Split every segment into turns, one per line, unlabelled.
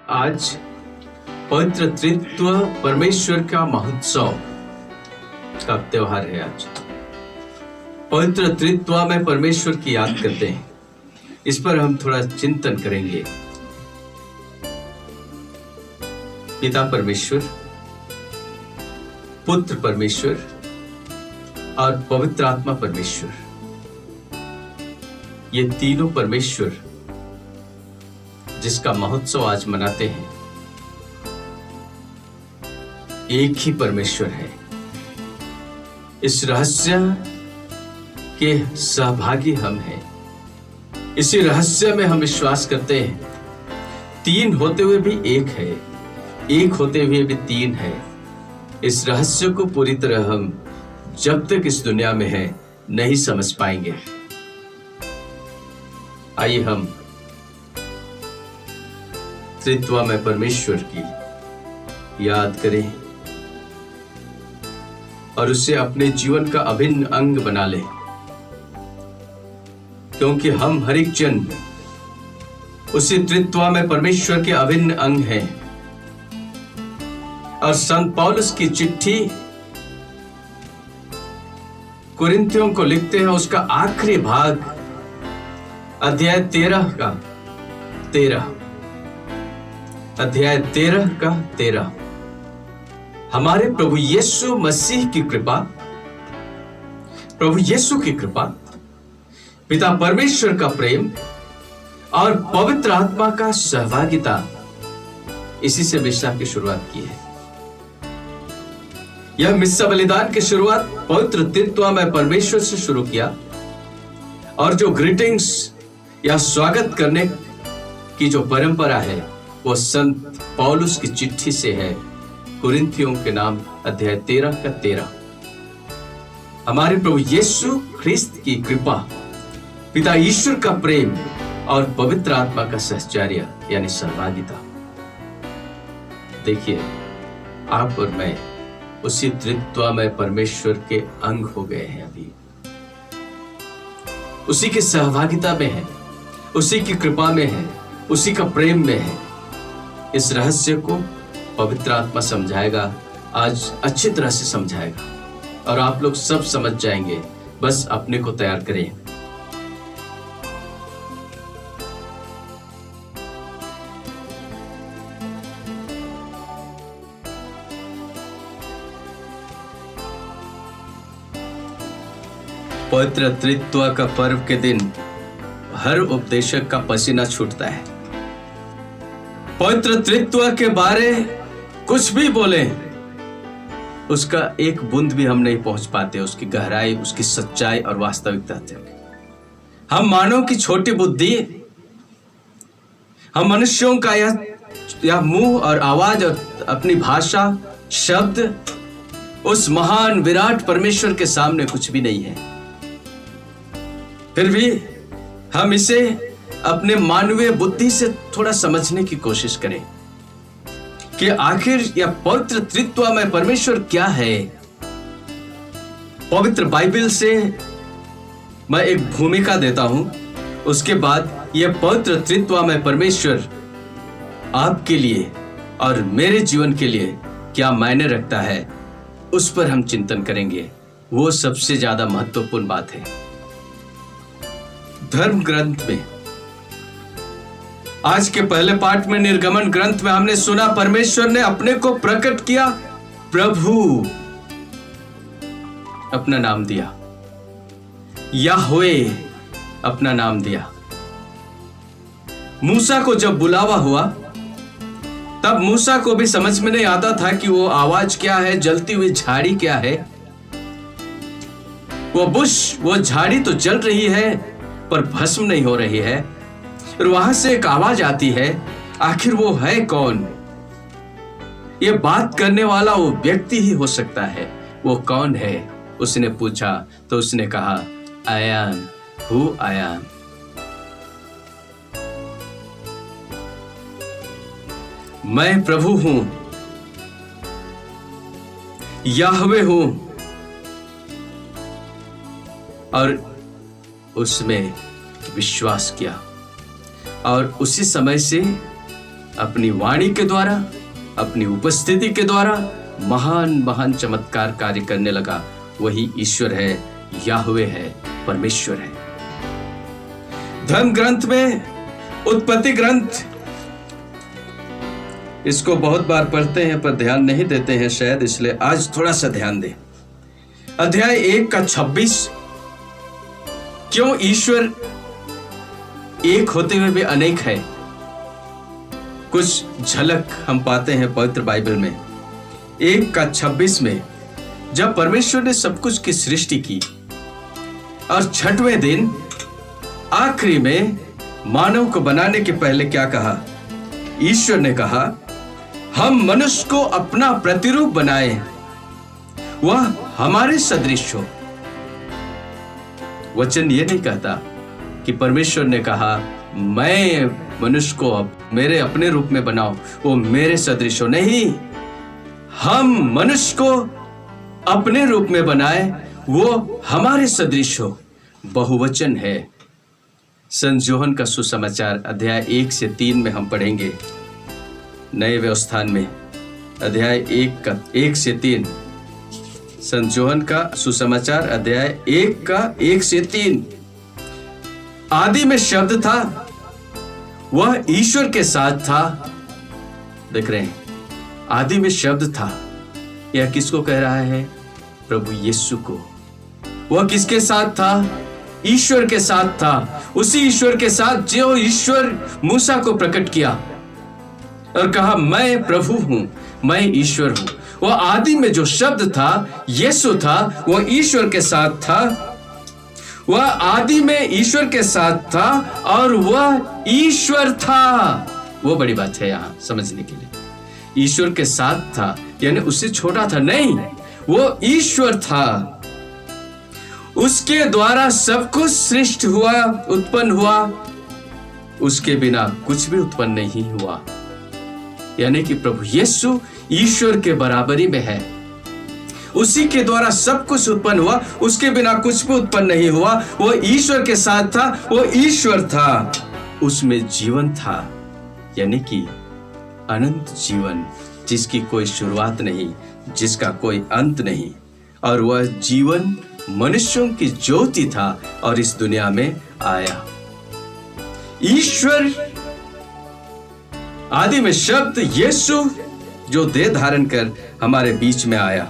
आज पवित्र त्रित्व परमेश्वर का महोत्सव का त्योहार है। आज पवित्र त्रित्व में परमेश्वर की याद करते हैं। इस पर हम थोड़ा चिंतन करेंगे। पिता परमेश्वर, पुत्र परमेश्वर और पवित्र आत्मा परमेश्वर, ये तीनों परमेश्वर जिसका महोत्सव आज मनाते हैं, एक ही परमेश्वर है। इस रहस्य के सहभागी हम हैं। इसी रहस्य में हम विश्वास करते हैं। तीन होते हुए भी एक है, एक होते हुए भी तीन है। इस रहस्य को पूरी तरह हम जब तक इस दुनिया में है नहीं समझ पाएंगे। आइए हम त्रित्व में परमेश्वर की याद करें और उसे अपने जीवन का अभिन्न अंग बना लें, क्योंकि हम हर एक जन उसी त्रित्व में परमेश्वर के अभिन्न अंग हैं। और संत पौलुस की चिट्ठी कुरिन्थियों को लिखते हैं, उसका आखिरी भाग अध्याय 13 का 13, अध्याय 13 का 13। हमारे प्रभु यीशु मसीह की कृपा, प्रभु यीशु की कृपा, पिता परमेश्वर का प्रेम और पवित्र आत्मा का सहभागिता, इसी से मिस्सा की शुरुआत की है। यह मिस्सा बलिदान की शुरुआत पवित्र त्रित्व में परमेश्वर से शुरू किया और जो ग्रीटिंग्स या स्वागत करने की जो परंपरा है वो संत पौलुस की चिट्ठी से है। कुरिन्थियों के नाम अध्याय 13 का 13। हमारे प्रभु यीशु ख्रिस्त की कृपा, पिता ईश्वर का प्रेम और पवित्र आत्मा का सहचर्य यानी सहभागिता। देखिए, आप और मैं उसी त्रित्व में परमेश्वर के अंग हो गए हैं। अभी उसी की सहभागिता में है, उसी की कृपा में है, उसी का प्रेम में है। इस रहस्य को पवित्र आत्मा समझाएगा, आज अच्छी तरह से समझाएगा और आप लोग सब समझ जाएंगे। बस अपने को तैयार करें। पवित्र त्रित्व का पर्व के दिन हर उपदेशक का पसीना छूटता है। पवित्र त्रित्व के बारे कुछ भी बोले, उसका एक बूंद भी हम नहीं पहुंच पाते, उसकी गहराई, उसकी सच्चाई और वास्तविकता तक। हम मानव की छोटी बुद्धि, हम मनुष्यों का यह मुंह और आवाज और अपनी भाषा, शब्द उस महान विराट परमेश्वर के सामने कुछ भी नहीं है। फिर भी हम इसे अपने मानवीय बुद्धि से थोड़ा समझने की कोशिश करें कि आखिर यह पवित्र त्रित्व में परमेश्वर क्या है। पवित्र बाइबल से मैं एक भूमिका देता हूं, उसके बाद यह पवित्र त्रित्व में परमेश्वर आपके लिए और मेरे जीवन के लिए क्या मायने रखता है, उस पर हम चिंतन करेंगे। वो सबसे ज्यादा महत्वपूर्ण बात है। धर्म ग्रंथ में आज के पहले पाठ में, निर्गमन ग्रंथ में हमने सुना परमेश्वर ने अपने को प्रकट किया, प्रभु अपना नाम दिया, याहवे अपना नाम दिया। मूसा को जब बुलावा हुआ तब मूसा को भी समझ में नहीं आता था कि वो आवाज क्या है, जलती हुई झाड़ी क्या है। वो बुश, वो झाड़ी तो जल रही है पर भस्म नहीं हो रही है। और वहां से एक आवाज आती है, आखिर वो है कौन? ये बात करने वाला वो व्यक्ति ही हो सकता है। वो कौन है? उसने पूछा तो उसने कहा, I am who I am. मैं प्रभु हूं, याहवे हूं। और उसमें विश्वास किया और उसी समय से अपनी वाणी के द्वारा, अपनी उपस्थिति के द्वारा महान महान चमत्कार कार्य करने लगा। वही ईश्वर है, याहवे है, परमेश्वर है। धर्म ग्रंथ में उत्पत्ति ग्रंथ, इसको बहुत बार पढ़ते हैं पर ध्यान नहीं देते हैं शायद, इसलिए आज थोड़ा सा ध्यान दें। अध्याय 1 का 26, क्यों ईश्वर एक होते हुए भी अनेक है, कुछ झलक हम पाते हैं पवित्र बाइबल में। 1 का 26 में जब परमेश्वर ने सब कुछ की सृष्टि की और छठवें दिन आखिरी में मानव को बनाने के पहले क्या कहा? ईश्वर ने कहा, हम मनुष्य को अपना प्रतिरूप बनाए, वह हमारे सदृश हो। वचन ये नहीं कहता कि परमेश्वर ने कहा मैं मनुष्य को मेरे अपने रूप में बनाऊं, वो मेरे सदृश हो। नहीं, हम मनुष्य को अपने रूप में बनाए, वो हमारे सदृश हो। बहुवचन है। संत यूहन्ना का सुसमाचार अध्याय 1 से 3 में हम पढ़ेंगे, नए व्यवस्थान में अध्याय 1 से 3। संत यूहन्ना का सुसमाचार अध्याय 1 का 1 से 3। आदि में शब्द था, वह ईश्वर के साथ था। देख रहे हैं, आदि में शब्द था। यह किसको कह रहा है? प्रभु यीशु को। वह किसके साथ था? ईश्वर के साथ था। उसी ईश्वर के साथ जो ईश्वर मूसा को प्रकट किया और कहा मैं प्रभु हूं, मैं ईश्वर हूं। वह आदि में जो शब्द था, यीशु था, वह ईश्वर के साथ था। वह आदि में ईश्वर के साथ था और वह ईश्वर था। वो बड़ी बात है यहां समझने के लिए। ईश्वर के साथ था यानी उससे छोटा था नहीं, वो ईश्वर था। उसके द्वारा सब कुछ सृष्टि हुआ, उत्पन्न हुआ। उसके बिना कुछ भी उत्पन्न नहीं हुआ। यानी कि प्रभु यीशु ईश्वर के बराबरी में है। उसी के द्वारा सब कुछ उत्पन्न हुआ, उसके बिना कुछ भी उत्पन्न नहीं हुआ। वो ईश्वर के साथ था, वो ईश्वर था। उसमें जीवन था, यानी कि अनंत जीवन, जिसकी कोई शुरुआत नहीं, जिसका कोई अंत नहीं। और वह जीवन मनुष्यों की ज्योति था और इस दुनिया में आया। ईश्वर आदि में शब्द यीशु जो देह धारण कर हमारे बीच में आया।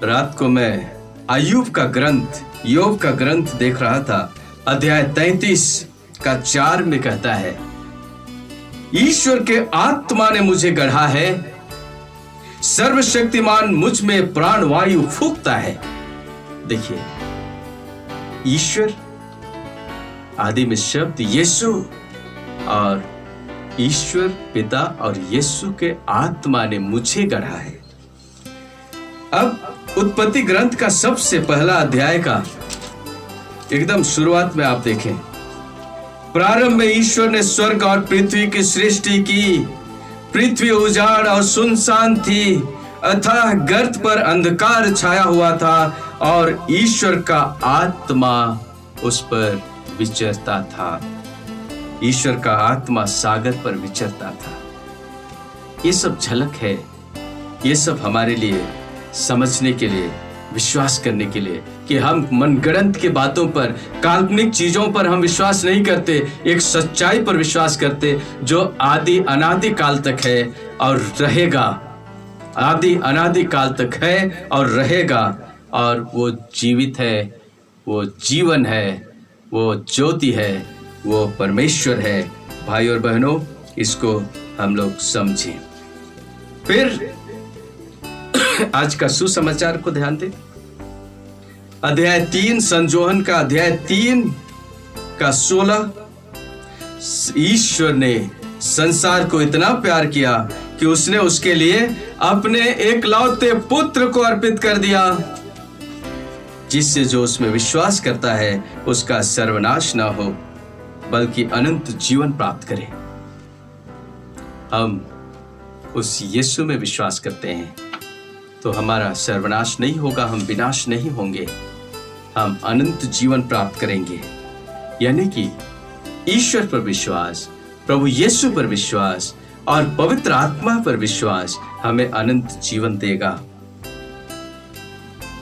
रात को मैं अय्यूब का ग्रंथ, योग का ग्रंथ देख रहा था। अध्याय 33 का 4 में कहता है, ईश्वर के आत्मा ने मुझे गढ़ा है, सर्वशक्तिमान मुझ में प्राण वायु फूंकता है। देखिए, ईश्वर आदि में शब्द यीशु और ईश्वर पिता और यीशु के आत्मा ने मुझे गढ़ा है। अब उत्पत्ति ग्रंथ का सबसे पहला अध्याय का एकदम शुरुआत में आप देखें, प्रारंभ में ईश्वर ने स्वर्ग और पृथ्वी की सृष्टि की। पृथ्वी उजाड़ और सुनसान थी, अथाह गर्त पर अंधकार छाया हुआ था और ईश्वर का आत्मा उस पर विचरता था। ईश्वर का आत्मा सागर पर विचरता था। ये सब झलक है, ये सब हमारे लिए समझने के लिए, विश्वास करने के लिए कि हम मनगढ़ंत के बातों पर, काल्पनिक चीजों पर हम विश्वास नहीं करते, एक सच्चाई पर विश्वास करते जो आदि अनादि काल तक है और रहेगा। आदि अनादि काल तक है और रहेगा, और वो जीवित है, वो जीवन है, वो ज्योति है, वो परमेश्वर है। भाई और बहनों, इसको हम लोग समझें। फिर आज का सुसमाचार को ध्यान दें। अध्याय 3 संत यूहन्ना का अध्याय 3 का 16, ईश्वर ने संसार को इतना प्यार किया कि उसने उसके लिए अपने एकलौते पुत्र को अर्पित कर दिया, जिससे जो उसमें विश्वास करता है उसका सर्वनाश ना हो बल्कि अनंत जीवन प्राप्त करे। हम उस यीशु में विश्वास करते हैं तो हमारा सर्वनाश नहीं होगा, हम विनाश नहीं होंगे, हम अनंत जीवन प्राप्त करेंगे। यानी कि ईश्वर पर विश्वास, प्रभु यीशु पर विश्वास और पवित्र आत्मा पर विश्वास हमें अनंत जीवन देगा।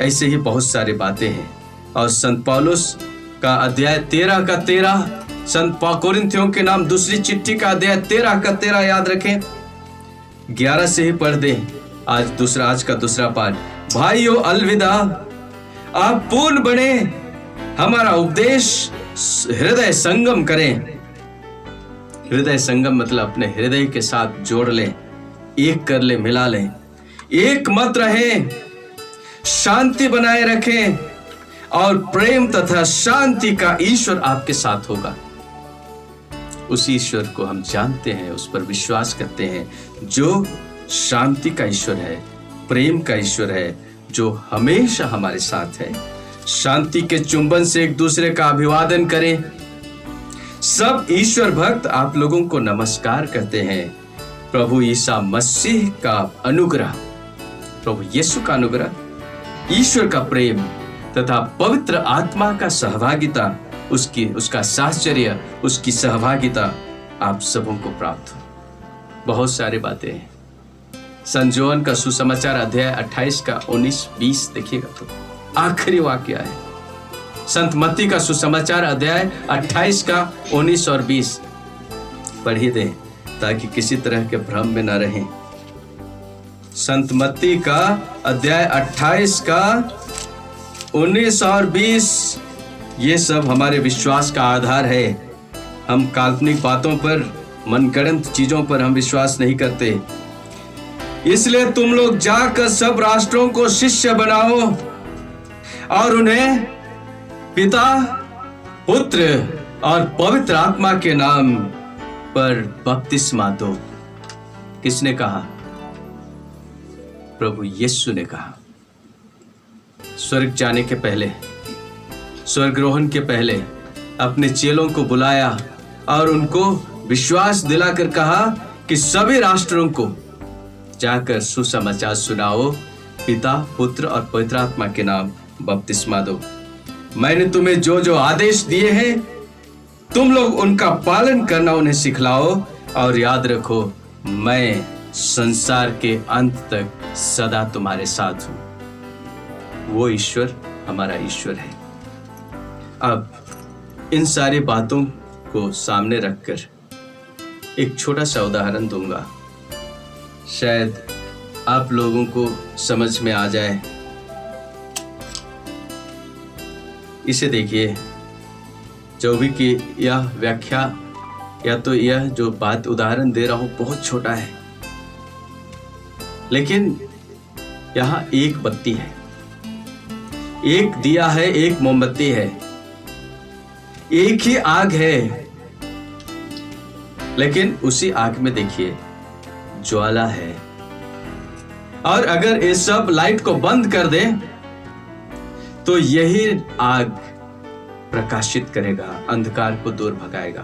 ऐसे ही बहुत सारी बातें हैं। और संत पौलुस का अध्याय 13 का 13, संत कोरिन्थियों के नाम दूसरी चिट्ठी का अध्याय 13 का 13 याद रखें। 11 से ही पढ़ दें। आज का दूसरा पाठ। भाइयों अलविदा, आप पूर्ण बने, हमारा उपदेश हृदय संगम करें। हृदय संगम मतलब अपने हृदय के साथ जोड़ लें, एक कर ले, मिला लें, एक मत रहें, शांति बनाए रखें और प्रेम तथा शांति का ईश्वर आपके साथ होगा। उस ईश्वर को हम जानते हैं, उस पर विश्वास करते हैं, जो शांति का ईश्वर है, प्रेम का ईश्वर है, जो हमेशा हमारे साथ है। शांति के चुंबन से एक दूसरे का अभिवादन करें। सब ईश्वर भक्त आप लोगों को नमस्कार कहते हैं। प्रभु ईसा मसीह का अनुग्रह, प्रभु यीशु का अनुग्रह, ईश्वर का प्रेम तथा पवित्र आत्मा का सहभागिता, उसका साहचर्य, उसकी सहभागिता आप सबों को प्राप्त हो। बहुत सारी बातें हैं। संत जोहन का सुसमाचार अध्याय 28 का 19-20 देखिएगा तो आखिरी वाक्य है। संत मत्ती का सुसमाचार अध्याय 28 का 19 और 20 पढ़िए दें ताकि किसी तरह के भ्रम में न रहें। संत मत्ती का अध्याय 28 का 19 और 20 ये सब हमारे विश्वास का आधार है। हम काल्पनिक बातों पर, मनगढ़ंत चीजों पर हम विश्वास नहीं करते। इसलिए तुम लोग जाकर सब राष्ट्रों को शिष्य बनाओ और उन्हें पिता, पुत्र और पवित्र आत्मा के नाम पर बपतिस्मा दो। किसने कहा? प्रभु यीशु ने कहा। स्वर्ग जाने के पहले, स्वर्गरोहण के पहले अपने चेलों को बुलाया और उनको विश्वास दिलाकर कहा कि सभी राष्ट्रों को जाकर सुसमाचार सुनाओ, पिता, पुत्र और पवित्र आत्मा के नाम बपतिस्मा दो। मैंने तुम्हें जो जो आदेश दिए हैं तुम लोग उनका पालन करना उन्हें सिखलाओ और याद रखो मैं संसार के अंत तक सदा तुम्हारे साथ हूं। वो ईश्वर हमारा ईश्वर है। अब इन सारी बातों को सामने रखकर एक छोटा सा उदाहरण दूंगा, शायद आप लोगों को समझ में आ जाए। इसे देखिए, जो भी की यह व्याख्या या तो यह जो बात उदाहरण दे रहा हूं बहुत छोटा है, लेकिन यहां एक बत्ती है, एक दिया है, एक मोमबत्ती है, एक ही आग है, लेकिन उसी आग में देखिए ज्वाला है। और अगर ये सब लाइट को बंद कर दे तो यही आग प्रकाशित करेगा, अंधकार को दूर भगाएगा।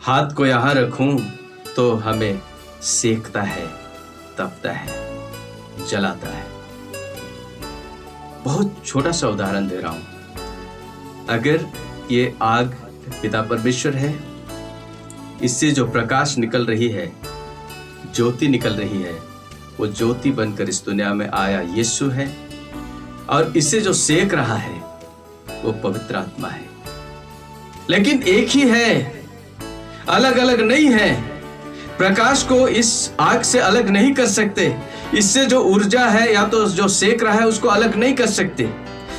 हाथ को यहां रखूं तो हमें सेकता है, तपता है, जलाता है। बहुत छोटा सा उदाहरण दे रहा हूं। अगर ये आग पिता परमेश्वर है, इससे जो प्रकाश निकल रही है, ज्योति निकल रही है, वो ज्योति बनकर इस दुनिया में आया यीशु है, और इसे जो सेक रहा है वो पवित्र आत्मा है। लेकिन एक ही है, अलग अलग नहीं है। प्रकाश को इस आग से अलग नहीं कर सकते। इससे जो ऊर्जा है या तो जो सेक रहा है उसको अलग नहीं कर सकते।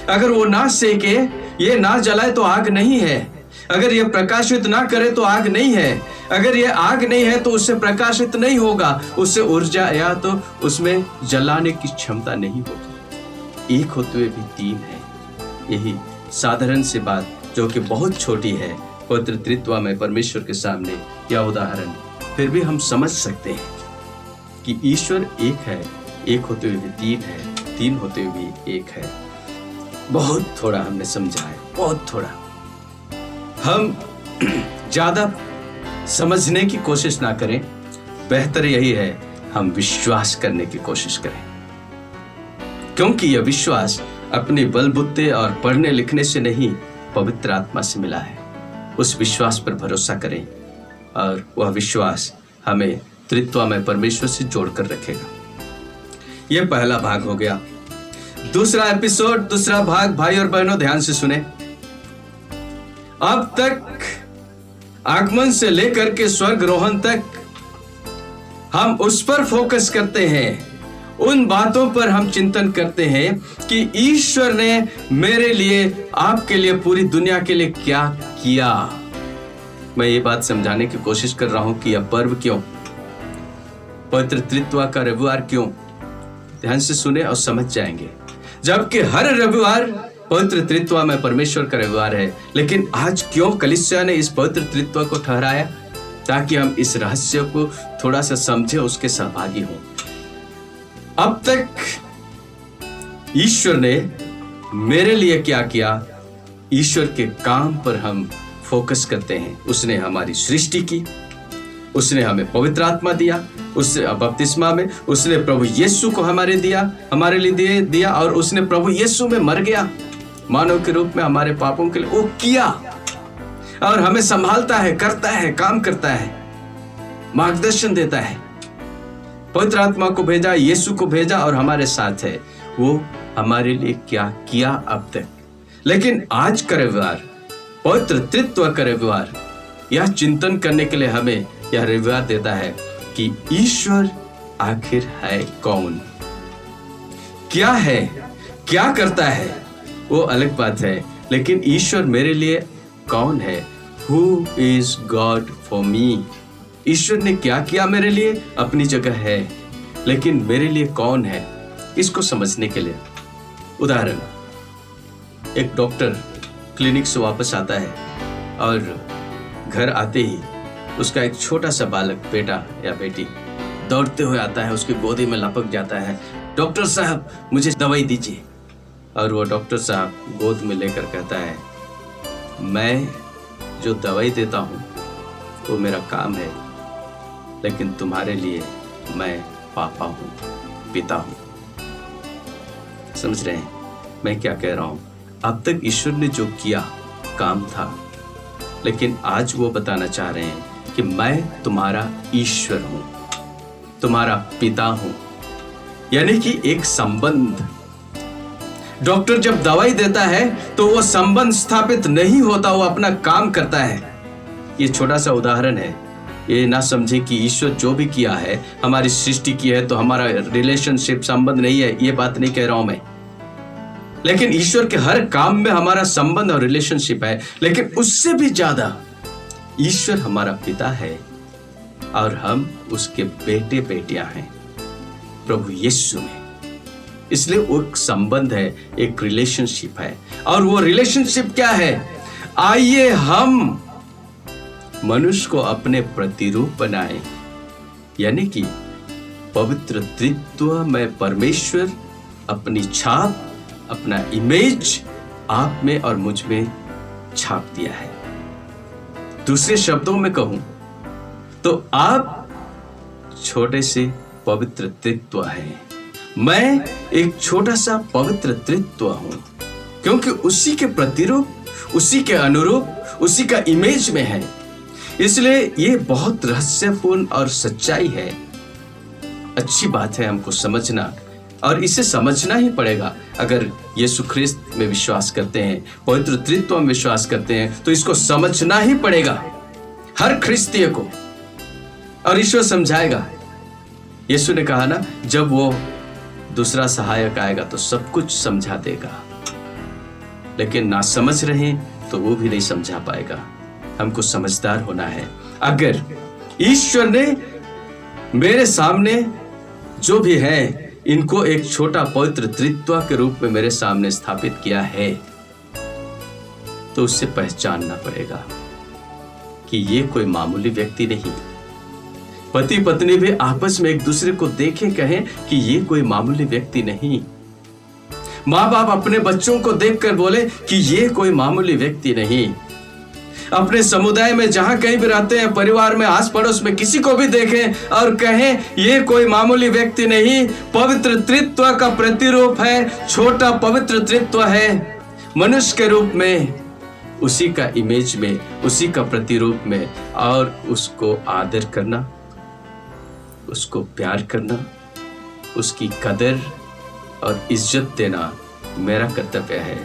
अगर वो ना सेके, ये ना जलाए तो आग नहीं है। अगर ये प्रकाशित ना करे तो आग नहीं है। अगर ये आग नहीं है तो उससे प्रकाशित नहीं होगा, उससे ऊर्जा या तो उसमें जलाने की क्षमता नहीं होगी। एक होते हुए भी तीन है। यही साधारण सी बात जो कि बहुत छोटी है, पवित्र त्रित्व में परमेश्वर के सामने यह उदाहरण फिर भी हम समझ सकते हैं कि ईश्वर एक है, एक होते हुए भी तीन है, तीन होते हुए भी एक है। बहुत थोड़ा हमने समझा है, बहुत थोड़ा। हम ज्यादा समझने की कोशिश ना करें, बेहतर यही है हम विश्वास करने की कोशिश करें, क्योंकि यह विश्वास अपने बलबुते और पढ़ने लिखने से नहीं, पवित्र आत्मा से मिला है। उस विश्वास पर भरोसा करें और वह विश्वास हमें त्रित्वमय परमेश्वर से जोड़कर रखेगा। यह पहला भाग हो गया। दूसरा एपिसोड, दूसरा भाग, भाई और बहनों ध्यान से सुने। अब तक आगमन से लेकर के स्वर्गरोहण तक हम उस पर फोकस करते हैं, उन बातों पर हम चिंतन करते हैं कि ईश्वर ने मेरे लिए, आपके लिए, पूरी दुनिया के लिए क्या किया। मैं ये बात समझाने की कोशिश कर रहा हूं कि यह पर्व क्यों, पवित्र त्रित्व का रविवार क्यों। ध्यान से सुने और समझ जाएंगे। जबकि हर रविवार पवित्र त्रित्व में परमेश्वर का रविवार है, लेकिन आज क्यों कलीसिया ने इस पवित्र त्रित्व को ठहराया? ताकि हम इस रहस्य को थोड़ा सा समझे, उसके सहभागी हों। अब तक ईश्वर ने मेरे लिए क्या किया, ईश्वर के काम पर हम फोकस करते हैं। उसने हमारी सृष्टि की, उसने हमें पवित्र आत्मा दिया, उसने बपतिस्मा में उसने प्रभु यीशु को हमारे लिए दिया और उसने प्रभु यीशु में मर गया, मानव के रूप में हमारे पापों के लिए वो किया, और हमें संभालता है, करता है, काम करता है, मार्गदर्शन देता है। पवित्र आत्मा को भेजा, यीशु को भेजा और हमारे साथ है। वो हमारे लिए क्या किया अब तक। लेकिन आज का रविवार, पवित्र त्रित्व का रविवार, यह चिंतन करने के लिए हमें यह रविवार देता है कि ईश्वर आखिर है कौन, क्या है, क्या करता है, वो अलग बात है। लेकिन ईश्वर मेरे लिए कौन है? Who is God for me? ईश्वर ने क्या किया मेरे लिए, अपनी जगह है, लेकिन मेरे लिए कौन है, इसको समझने के लिए उदाहरण, एक डॉक्टर क्लिनिक से वापस आता है और घर आते ही उसका एक छोटा सा बालक, बेटा या बेटी, दौड़ते हुए आता है, उसकी गोदी में लपक जाता है, डॉक्टर साहब मुझे दवाई दीजिए। और वो डॉक्टर साहब गोद में लेकर कहता है, मैं जो दवाई देता हूँ वो मेरा काम है, लेकिन तुम्हारे लिए मैं पापा हूँ, पिता हूँ। समझ रहे हैं मैं क्या कह रहा हूँ? अब तक ईश्वर ने जो किया काम था, लेकिन आज वो बताना चाह रहे हैं कि मैं तुम्हारा ईश्वर हूँ, तुम्हारा पिता हूँ, यानी कि एक संबंध। डॉक्टर जब दवाई देता है तो वो संबंध स्थापित नहीं होता, वो अपना काम करता है। ये छोटा सा उदाहरण है। ये ना समझे कि ईश्वर जो भी किया है, हमारी सृष्टि की है तो हमारा रिलेशनशिप, संबंध नहीं है, ये बात नहीं कह रहा हूं मैं। लेकिन ईश्वर के हर काम में हमारा संबंध और रिलेशनशिप है। लेकिन उससे भी ज्यादा ईश्वर हमारा पिता है और हम उसके बेटे बेटियां हैं प्रभु यीशु में। इसलिए वो एक संबंध है, एक रिलेशनशिप है। और वो रिलेशनशिप क्या है? आइए हम मनुष्य को अपने प्रतिरूप बनाएं, यानी कि पवित्र त्रित्व में परमेश्वर अपनी छाप, अपना इमेज आप में और मुझ में छाप दिया है। दूसरे शब्दों में कहूं तो आप छोटे से पवित्र त्रित्व हैं, मैं एक छोटा सा पवित्र त्रित्व हूं, क्योंकि उसी के प्रतिरूप, उसी के अनुरूप, उसी का इमेज में है। इसलिए ये बहुत रहस्यपूर्ण और सच्चाई है। अच्छी बात है हमको समझना, और इसे समझना ही पड़ेगा। अगर यीशु ख्रिस्त में विश्वास करते हैं, पवित्र त्रित्व में विश्वास करते हैं, तो इसको समझना ही पड़ेगा हर ख्रिस्तीय को, और ईश्वर समझाएगा। यीशु ने कहा ना, जब वो दूसरा सहायक आएगा तो सब कुछ समझा देगा। लेकिन ना समझ रहे तो वो भी नहीं समझा पाएगा। हमको समझदार होना है। अगर ईश्वर ने मेरे सामने जो भी है, इनको एक छोटा पवित्र त्रित्व के रूप में मेरे सामने स्थापित किया है, तो उससे पहचानना पड़ेगा कि ये कोई मामूली व्यक्ति नहीं। पति पत्नी भी आपस में एक दूसरे को देखें, कहें कि ये कोई मामूली व्यक्ति नहीं। माँ बाप अपने बच्चों को देखकर बोले कि ये कोई मामूली व्यक्ति नहीं। अपने समुदाय में जहां कहीं भी रहते हैं, परिवार में, आस पड़ोस में, किसी को भी देखें और कहें ये कोई मामूली व्यक्ति नहीं, पवित्र त्रित्व का प्रतिरूप है, छोटा पवित्र त्रित्व है, मनुष्य के रूप में उसी का इमेज में, उसी का प्रतिरूप में, और उसको आदर करना, उसको प्यार करना, उसकी कदर और इज्जत देना मेरा कर्तव्य है।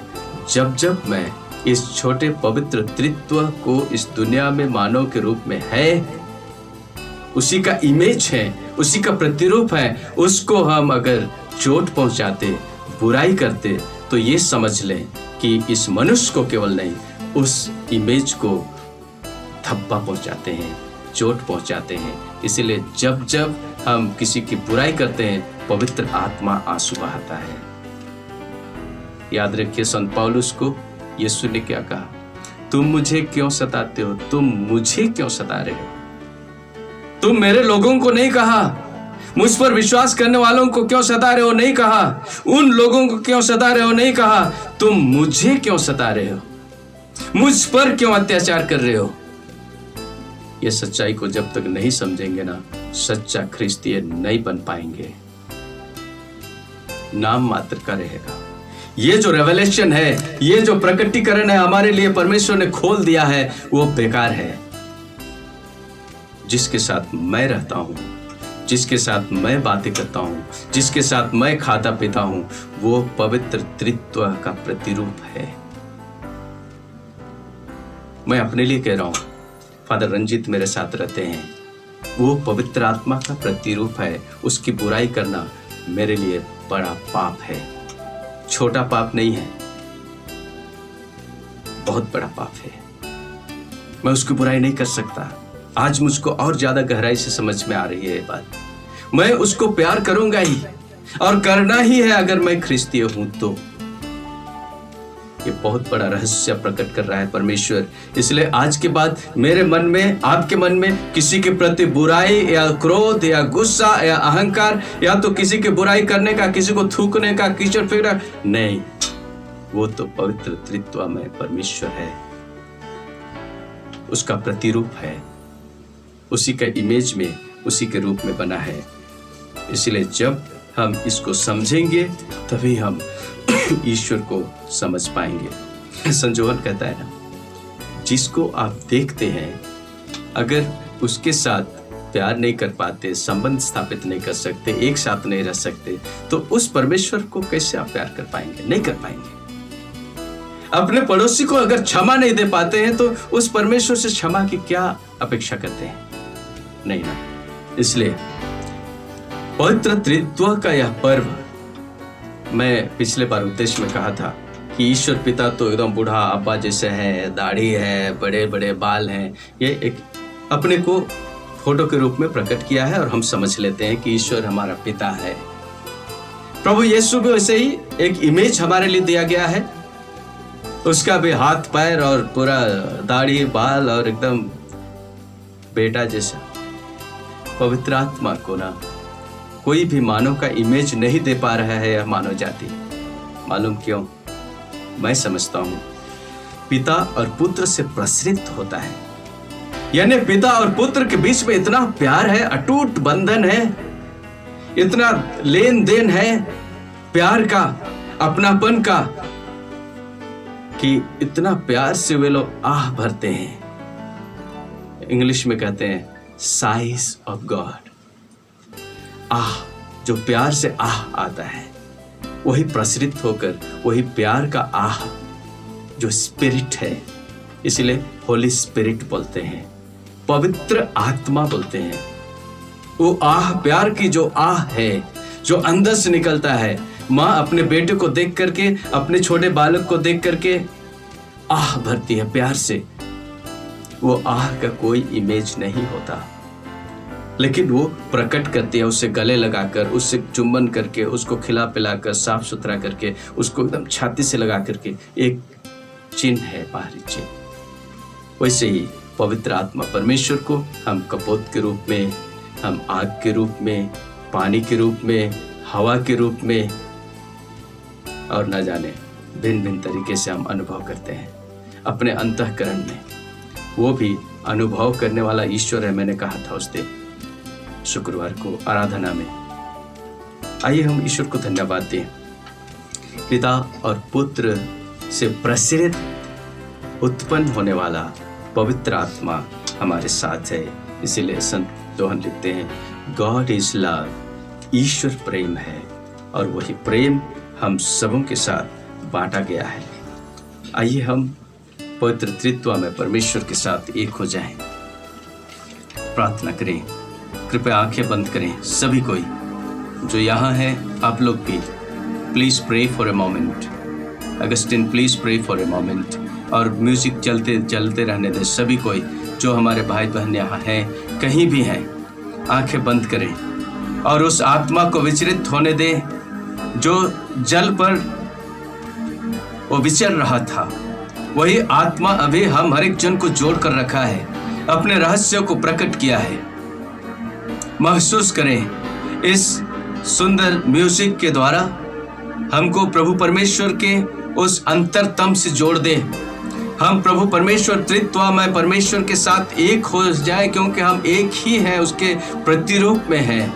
जब जब मैं इस छोटे पवित्र त्रित्व को इस दुनिया में मानव के रूप में है, उसी का इमेज है, उसी का प्रतिरूप है, उसको हम अगर चोट पहुंचाते, बुराई करते, तो ये समझ लें कि इस मनुष्य को केवल नहीं, उस इमेज को धब्बा पहुंचाते हैं, चोट पहुंचाते हैं। इसीलिए जब जब हम किसी की बुराई करते हैं, पवित्र आत्मा आंसू बहाता है। याद रखिए, संत पौलुस को यीशु ने क्या कहा? तुम मुझे क्यों सताते हो? तुम मुझे क्यों सता रहे हो? तुम मेरे लोगों को नहीं कहा, मुझ पर विश्वास करने वालों को क्यों सता रहे हो? नहीं कहा। उन लोगों को क्यों सता रहे हो? नहीं कहा। तुम मुझे क्यों सता रहे हो? मुझ पर क्यों अत्याचार कर रहे हो? ये सच्चाई को जब तक नहीं समझेंगे ना, सच्चा ख्रिस्तीय नहीं बन पाएंगे, नाम मात्र का रहेगा। ये जो रेवलेशन है, ये जो प्रकटीकरण है हमारे लिए परमेश्वर ने खोल दिया है, वो बेकार है। जिसके साथ मैं रहता हूं, जिसके साथ मैं बातें करता हूं, जिसके साथ मैं खाता पीता हूं, वो पवित्र त्रित्व का प्रतिरूप है। मैं अपने लिए कह रहा हूं, फादर रंजीत मेरे साथ रहते हैं, वो पवित्र आत्मा का प्रतिरूप है। उसकी बुराई करना मेरे लिए बड़ा पाप है। छोटा पाप नहीं है, बहुत बड़ा पाप है। मैं उसकी बुराई नहीं कर सकता। आज मुझको और ज्यादा गहराई से समझ में आ रही है ये बात। मैं उसको प्यार करूंगा ही, और करना ही है अगर मैं ख्रिस्तीय हूं तो। ये बहुत बड़ा रहस्य प्रकट कर रहा है परमेश्वर। इसलिए आज के बाद मेरे मन में, आपके मन में किसी के प्रति बुराई या क्रोध या गुस्सा या अहंकार, या तो किसी की बुराई करने का, किसी को थूकने का, कीचड़ फेंकना नहीं। वो तो पवित्र त्रित्व में परमेश्वर है, उसका प्रतिरूप है, उसी का इमेज में, उसी के रूप में बना है। इसलिए जब हम इसको समझेंगे तभी हम ईश्वर को समझ पाएंगे। संजोहन कहता है ना, जिसको आप देखते हैं, अगर उसके साथ प्यार नहीं कर पाते, संबंध स्थापित नहीं कर सकते, एक साथ नहीं रह सकते, तो उस परमेश्वर को कैसे आप प्यार कर पाएंगे? नहीं कर पाएंगे। अपने पड़ोसी को अगर क्षमा नहीं दे पाते हैं, तो उस परमेश्वर से क्षमा की क्या अपेक्षा करते हैं? नहीं ना। इसलिए पवित्र त्रित्व का यह पर्व, मैं पिछले बार उपदेश में कहा था कि ईश्वर पिता तो एकदम बूढ़ा अब्बा जैसे है, दाढ़ी है, बड़े बड़े बाल हैं। ये एक अपने को फोटो के रूप में प्रकट किया है और हम समझ लेते हैं कि ईश्वर हमारा पिता है। प्रभु यीशु भी वैसे ही एक इमेज हमारे लिए दिया गया है। उसका भी हाथ पैर और पूरा दाढ़ी बाल और एकदम बेटा जैसा। पवित्र आत्मा को ना कोई भी मानव का इमेज नहीं दे पा रहा है यह मानव जाति। मालूम क्यों? मैं समझता हूं पिता और पुत्र से प्रसरित होता है। यानी पिता और पुत्र के बीच में इतना प्यार है, अटूट बंधन है, इतना लेन देन है प्यार का, अपनापन का, कि इतना प्यार से वे लोग आह भरते हैं। इंग्लिश में कहते हैं साइज ऑफ गॉड। आह, जो प्यार से आह आता है, वही प्रसरित होकर, वही प्यार का आह जो स्पिरिट है, इसलिए होली स्पिरिट बोलते हैं, पवित्र आत्मा बोलते हैं। वो आह, प्यार की जो आह है, जो अंदर से निकलता है। माँ अपने बेटे को देख करके, अपने छोटे बालक को देख करके आह भरती है प्यार से। वो आह का कोई इमेज नहीं होता, लेकिन वो प्रकट करती है, उससे गले लगाकर, उससे चुंबन करके, उसको खिला पिलाकर, साफ सुथरा करके, उसको एकदम छाती से लगा करके एक चिन्ह है, बाहरी चिन्ह। वैसे ही पवित्र आत्मा परमेश्वर को हम कपोत के रूप में, हम आग के रूप में, पानी के रूप में, हवा के रूप में, और न जाने भिन्न भिन्न तरीके से हम अनुभव करते हैं अपने अंतःकरण में। वो भी अनुभव करने वाला ईश्वर है। मैंने कहा था उस दिन शुक्रवार को आराधना में। आइए हम ईश्वर को धन्यवाद दें। पिता और पुत्र से प्रसरित उत्पन्न होने वाला पवित्र आत्मा हमारे साथ है। इसीलिए संत योहन लिखते हैं, गॉड इज लव, ईश्वर प्रेम है, और वही प्रेम हम सबों के साथ बांटा गया है। आइए हम पवित्र त्रित्व में परमेश्वर के साथ एक हो जाएं, प्रार्थना करें। कृपया आंखें बंद करें। सभी कोई जो यहाँ है, आप लोग भी please pray for a moment. Augustine please pray for a moment. और म्यूजिक चलते रहने दें। सभी कोई जो हमारे भाई बहन यहाँ हैं, कहीं भी हैं, आंखें बंद करें और उस आत्मा को विचलित होने दें जो जल पर वो विचर रहा था। वही आत्मा अभी हम हर एक जन को जोड़ कर रखा है, अपने रहस्यों को प्रकट किया है। महसूस करें इस सुंदर म्यूजिक के द्वारा हमको प्रभु परमेश्वर के उस अंतरतम से जोड़ दे। हम प्रभु परमेश्वर त्रित्वमय परमेश्वर के साथ एक हो जाए, क्योंकि हम एक ही हैं, उसके प्रतिरूप में हैं।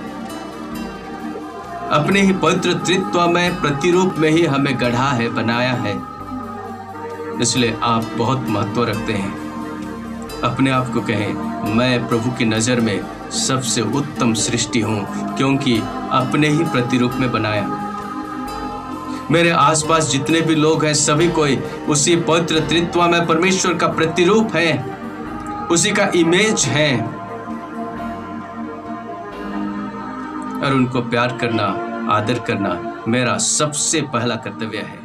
अपने ही पवित्र त्रित्वमय प्रतिरूप में ही हमें गढ़ा है, बनाया है। इसलिए आप बहुत महत्व रखते हैं। अपने आप को कहें, मैं प्रभु की नजर में सबसे उत्तम सृष्टि हूं, क्योंकि अपने ही प्रतिरूप में बनाया। मेरे आसपास जितने भी लोग हैं, सभी कोई उसी पवित्र त्रित्वमय परमेश्वर का प्रतिरूप है, उसी का इमेज है, और उनको प्यार करना, आदर करना मेरा सबसे पहला कर्तव्य है।